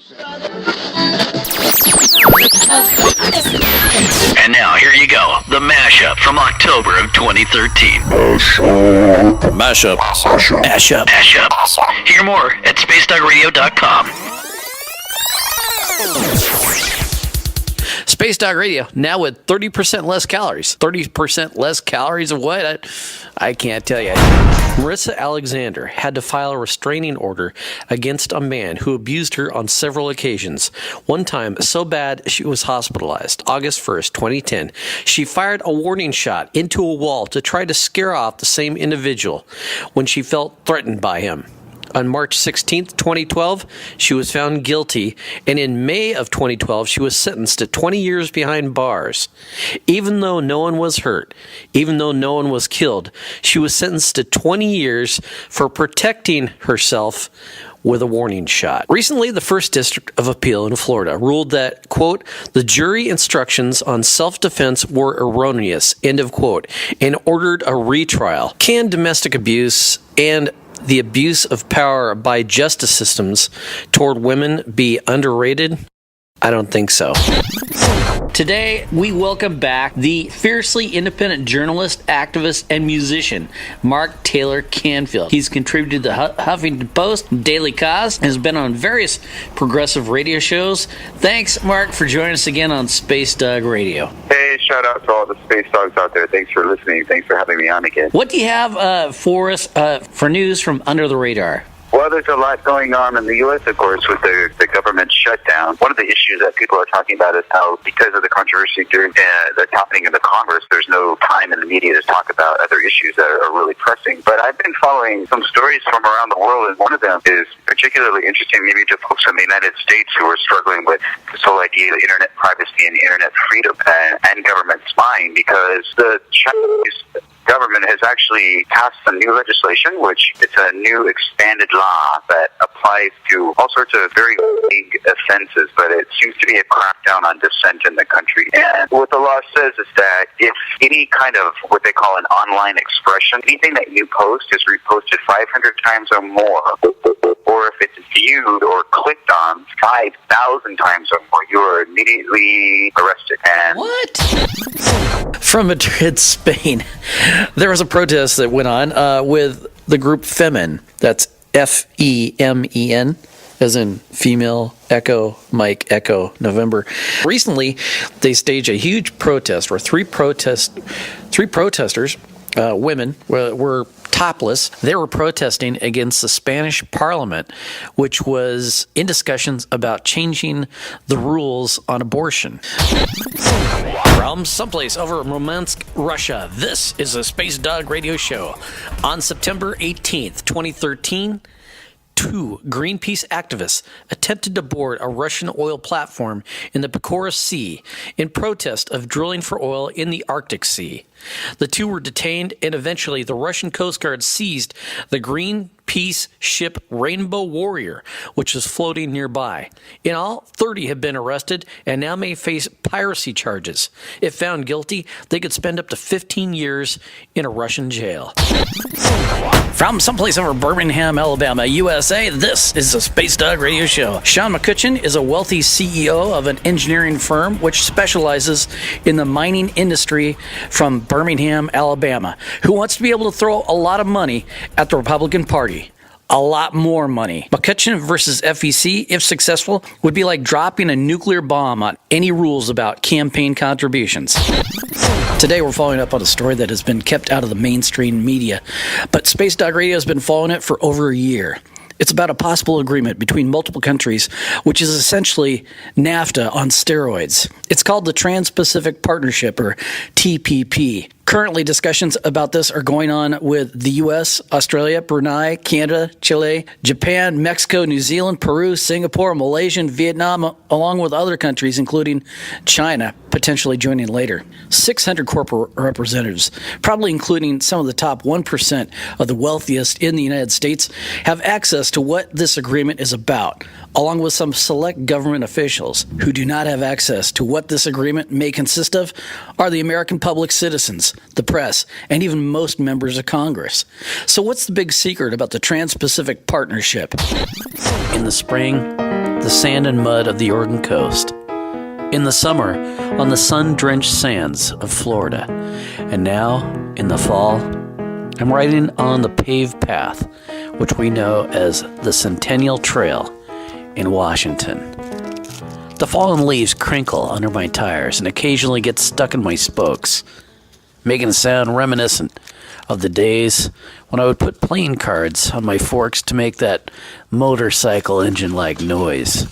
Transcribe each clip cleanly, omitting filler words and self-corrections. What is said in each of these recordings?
And now, here you go. The Mashup from October of 2013. Mashup. Hear more at spacedogradio.com. Space Dog Radio, now with 30% less calories. 30% less calories of what? I can't tell you. Marissa Alexander had to file a restraining order against a man who abused her on several occasions. One time, so bad she was hospitalized. August 1st, 2010, she fired a warning shot into a wall to try to scare off the same individual when she felt threatened by him. On March 16, 2012, she was found guilty, and in May of 2012, she was sentenced to 20 years behind bars. Even though no one was hurt, even though no one was killed, she was sentenced to 20 years for protecting herself with a warning shot. Recently, the First District of Appeal in Florida ruled that, quote, the jury instructions on self-defense were erroneous, end of quote, and ordered a retrial. Can domestic abuse and the abuse of power by justice systems toward women be underrated? I don't think so. Today, we welcome back the fiercely independent journalist, activist, and musician, Mark Taylor Canfield. He's contributed to the Huffington Post, Daily Cause, and has been on various progressive radio shows. Thanks, Mark, for joining us again on Space Dog Radio. Hey, shout out to all the space dogs out there. Thanks for listening. Thanks for having me on again. What do you have for us for news from under the radar? Well, there's a lot going on in the U.S., of course, with the government shutdown. One of the issues that people are talking about is how, because of the controversy during that's happening in the Congress, there's no time in the media to talk about other issues that are really pressing. But I've been following some stories from around the world, and one of them is particularly interesting maybe to folks in the United States who are struggling with this whole idea of internet privacy and internet freedom and government spying, because the Chinese government has actually passed some new legislation, which it's a new expanded law that applies to all sorts of very vague offenses, but it seems to be a crackdown on dissent in the country. And what the law says is that if any kind of what they call an online expression, anything that you post is reposted 500 times or more, or if it's viewed or clicked on 5,000 times or more, you are immediately arrested. And what? From Madrid, Spain, there was a protest that went on with the group Femen. That's F-E-M-E-N, as in female, Echo, Mike, Echo, November. Recently, they staged a huge protest where three protesters, women, were topless. They were protesting against the Spanish Parliament, which was in discussions about changing the rules on abortion. From someplace over Murmansk, Russia, this is a Space Dog Radio Show. On September 18th, 2013, two Greenpeace activists attempted to board a Russian oil platform in the Pekora Sea in protest of drilling for oil in the Arctic Sea. The two were detained, and eventually the Russian Coast Guard seized the Greenpeace ship Rainbow Warrior, which was floating nearby. In all, 30 have been arrested and now may face piracy charges. If found guilty, they could spend up to 15 years in a Russian jail. From someplace over Birmingham, Alabama, USA, this is the Space Dog Radio Show. Sean McCutcheon is a wealthy CEO of an engineering firm which specializes in the mining industry from Birmingham, Alabama, who wants to be able to throw a lot of money at the Republican Party. A lot more money. McCutcheon versus FEC, if successful, would be like dropping a nuclear bomb on any rules about campaign contributions. Today we're following up on a story that has been kept out of the mainstream media, but Space Dog Radio has been following it for over a year. It's about a possible agreement between multiple countries, which is essentially NAFTA on steroids. It's called the Trans-Pacific Partnership, or TPP. Currently, discussions about this are going on with the U.S., Australia, Brunei, Canada, Chile, Japan, Mexico, New Zealand, Peru, Singapore, Malaysia, and Vietnam, along with other countries, including China. potentially joining later. 600 corporate representatives, probably including some of the top 1% of the wealthiest in the United States, have access to what this agreement is about, along with some select government officials. Who do not have access to what this agreement may consist of are the American public citizens, the press, and even most members of Congress. So what's the big secret about the Trans-Pacific Partnership? In the spring, the sand and mud of the Oregon coast. In the summer, on the sun-drenched sands of Florida. And now, in the fall, I'm riding on the paved path, which we know as the Centennial Trail in Washington. The fallen leaves crinkle under my tires and occasionally get stuck in my spokes, making a sound reminiscent of the days when I would put playing cards on my forks to make that motorcycle engine-like noise.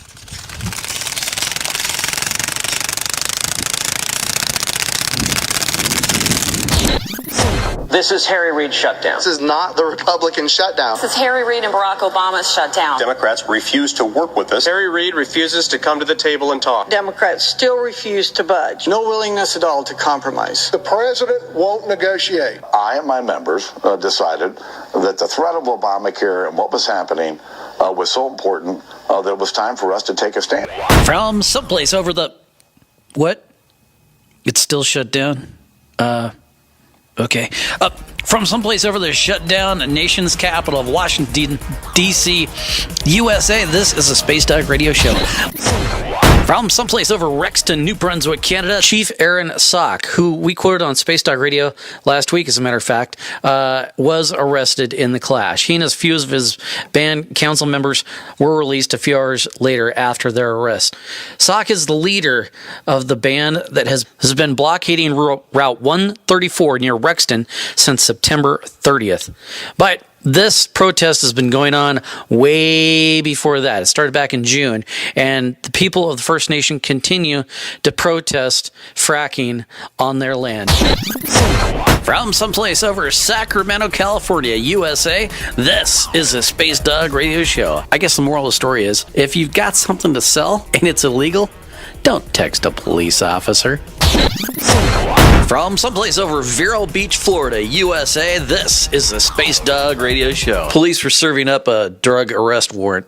This is Harry Reid's shutdown. This is not the Republican shutdown. This is Harry Reid and Barack Obama's shutdown. Democrats refuse to work with us. Harry Reid refuses to come to the table and talk. Democrats still refuse to budge. No willingness at all to compromise. The president won't negotiate. I and my members decided that the threat of Obamacare and what was happening was so important that it was time for us to take a stand. From someplace over the... What? It's still shut down? Okay. From someplace over the shut down nation's capital of Washington, D.C., USA, this is a Space Dog Radio Show. From someplace over Rexton, New Brunswick, Canada, Chief Aaron Sock, who we quoted on Space Dog Radio last week, as a matter of fact, was arrested in the clash. He and a few of his band council members were released a few hours later after their arrest. Sock is the leader of the band that has been blockading Route 134 near Rexton since September 30th. But this protest has been going on way before that. It started back in June, and the people of the First Nation continue to protest fracking on their land. From someplace over Sacramento, California, USA, this is a Space Dog Radio Show. I guess the moral of the story is, if you've got something to sell and it's illegal, don't text a police officer. From someplace over Vero Beach, Florida, USA, this is the Space Dog Radio Show. Police were serving up a drug arrest warrant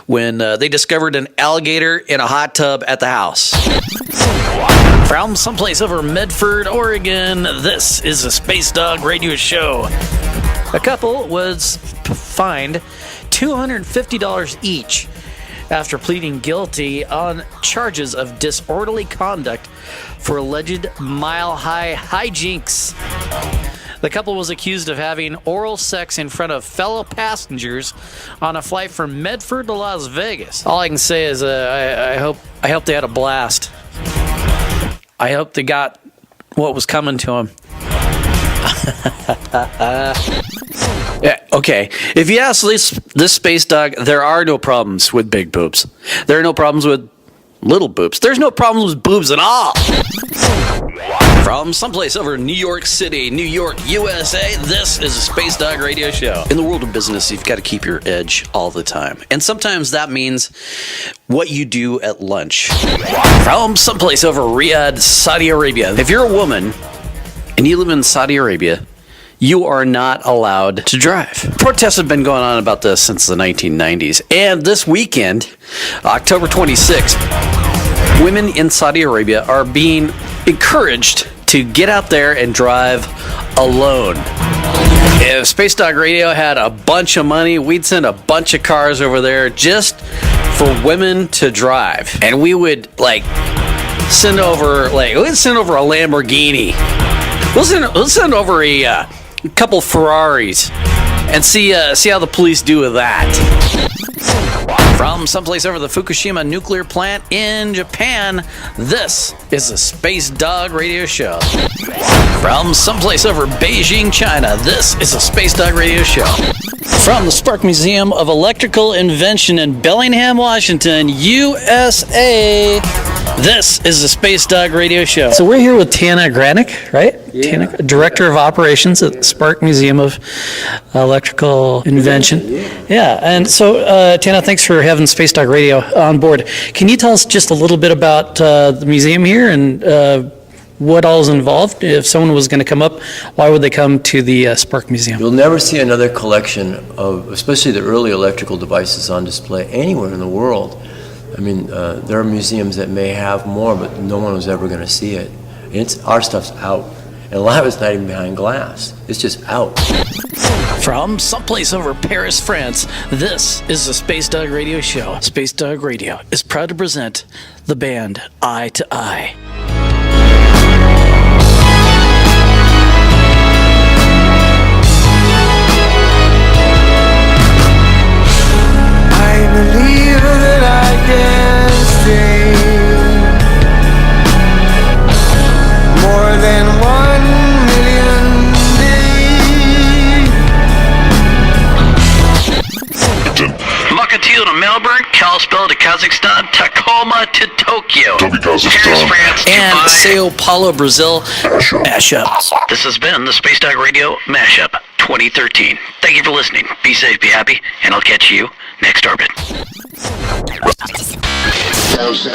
when they discovered an alligator in a hot tub at the house. From someplace over Medford, Oregon, this is the Space Dog Radio Show. A couple was fined $250 each after pleading guilty on charges of disorderly conduct for alleged mile-high hijinks. The couple was accused of having oral sex in front of fellow passengers on a flight from Medford to Las Vegas. All I can say is I hope they had a blast. I hope they got what was coming to them. Yeah, okay. If you ask this space dog, there are no problems with big boobs. There are no problems with little boobs. There's no problems with boobs at all. From someplace over New York City, New York, USA, this is a Space Dog Radio Show. In the world of business, you've got to keep your edge all the time. And sometimes that means what you do at lunch. From someplace over Riyadh, Saudi Arabia. If you're a woman and you live in Saudi Arabia, you are not allowed to drive. Protests have been going on about this since the 1990s. And this weekend, October 26th, women in Saudi Arabia are being encouraged to get out there and drive alone. If Space Dog Radio had a bunch of money, we'd send a bunch of cars over there just for women to drive. And we would send over a Lamborghini. We'll send over a couple Ferraris and see how the police do with that. From someplace over the Fukushima nuclear plant in Japan, this is a Space Dog Radio Show. From someplace over Beijing, China, this is a Space Dog Radio Show. From the Spark Museum of Electrical Invention in Bellingham, Washington, USA, This is the Space Dog Radio Show. So we're here with Tana Granick, right? Yeah. Tana, Director of Operations at the Spark Museum of Electrical Invention. Yeah. And so, Tana, thanks for having Space Dog Radio on board. Can you tell us just a little bit about the museum here and what all is involved? If someone was going to come up, why would they come to the Spark Museum? You'll never see another collection of, especially the early electrical devices on display anywhere in the world. I mean, there are museums that may have more, but no one was ever going to see it. And our stuff's out. And a lot of it's not even behind glass. It's just out. From someplace over Paris, France, this is the Space Dog Radio Show. Space Dog Radio is proud to present the band Eye to Eye. I believe that I can stay more than 1 million days. Mukilteo to Melbourne, Kalispell to Kazakhstan, Tacoma to Tokyo, Paris, France to and Dubai. Sao Paulo, Brazil. Mashup. This has been the Space Dog Radio Mashup 2013. Thank you for listening. Be safe, be happy, and I'll catch you next orbit. Sounds